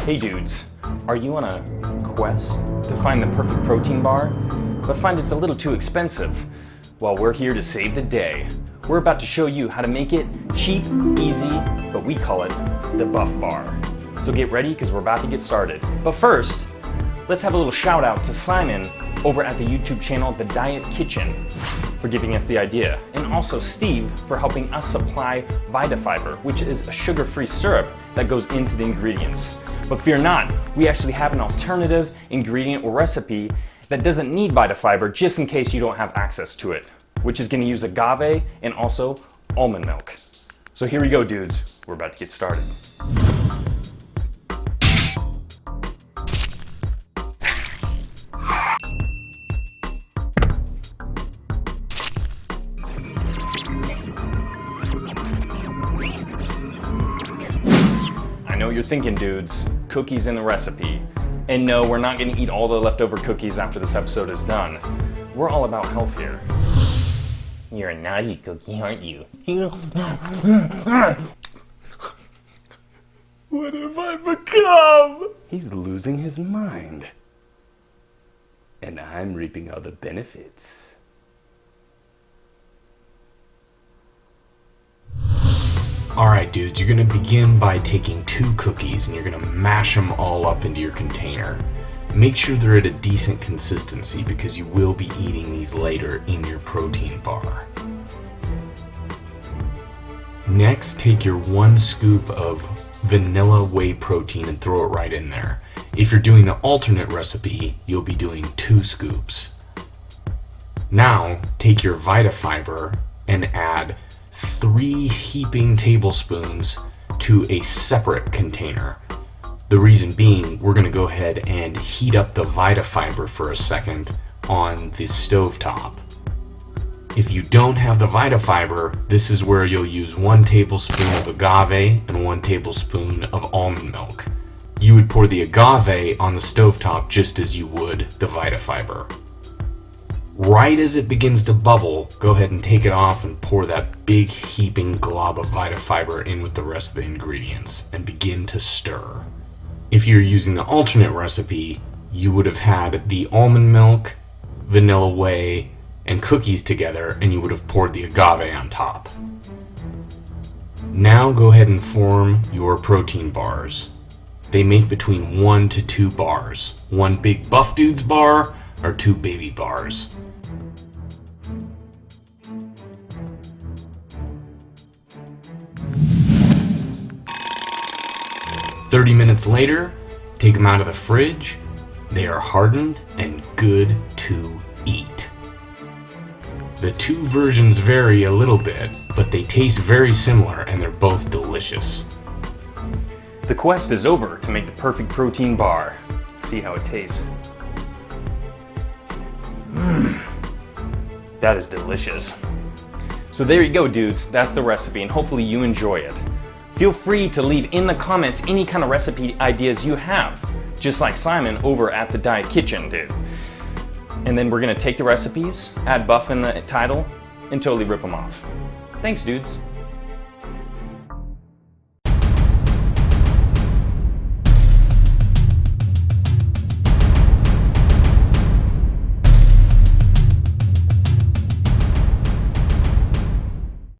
Hey dudes, are you on a quest to find the perfect protein bar, but find it's a little too expensive? Well, we're here to save the day. We're about to show you how to make it cheap, easy, but we call it the Buff Bar. So get ready because we're about to get started. But first, let's have a little shout out to Simon over at the YouTube channel The Diet Kitchen for giving us the idea, and also Steve for helping us supply VitaFiber, which is a sugar-free syrup that goes into the ingredients. But fear not, we actually have an alternative ingredient or recipe that doesn't need VitaFiber just in case you don't have access to it, which is going to use agave and also almond milk. So here we go, dudes. We're about to get started. I know what you're thinking, dudes. Cookies in the recipe. And no, we're not going to eat all the leftover cookies after this episode is done. We're all about health here. You're a naughty cookie, aren't you? What have I become? He's losing his mind. And I'm reaping all the benefits. Alright dudes, you're going to begin by taking 2 cookies and you're going to mash them all up into your container. Make sure they're at a decent consistency because you will be eating these later in your protein bar. Next, take your 1 scoop of vanilla whey protein and throw it right in there. If you're doing the alternate recipe, you'll be doing 2 scoops. Now, take your VitaFiber and add 3 heaping tablespoons to a separate container. The reason being, we're going to go ahead and heat up the VitaFiber for a second on the stovetop. If you don't have the VitaFiber, this is where you'll use 1 tablespoon of agave and 1 tablespoon of almond milk. You would pour the agave on the stovetop just as you would the VitaFiber. Right as it begins to bubble, go ahead and take it off and pour that big heaping glob of VitaFiber in with the rest of the ingredients and begin to stir. If you're using the alternate recipe, you would have had the almond milk, vanilla whey, and cookies together, and you would have poured the agave on top. Now go ahead and form your protein bars. They make between 1 to 2 bars. 1 big buff dude's bar or 2 baby bars. "30 minutes later, take them out of the fridge. They are hardened and good to eat. The 2 versions vary a little bit, but they taste very similar and they're both delicious. The quest is over to make the perfect protein bar. See how it tastes. That is delicious. So there you go, dudes. That's the recipe, and hopefully you enjoy it. Feel free to leave in the comments any kind of recipe ideas you have, just like Simon over at the Diet Kitchen did. And then we're gonna take the recipes, add buff in the title, and totally rip them off. Thanks, dudes.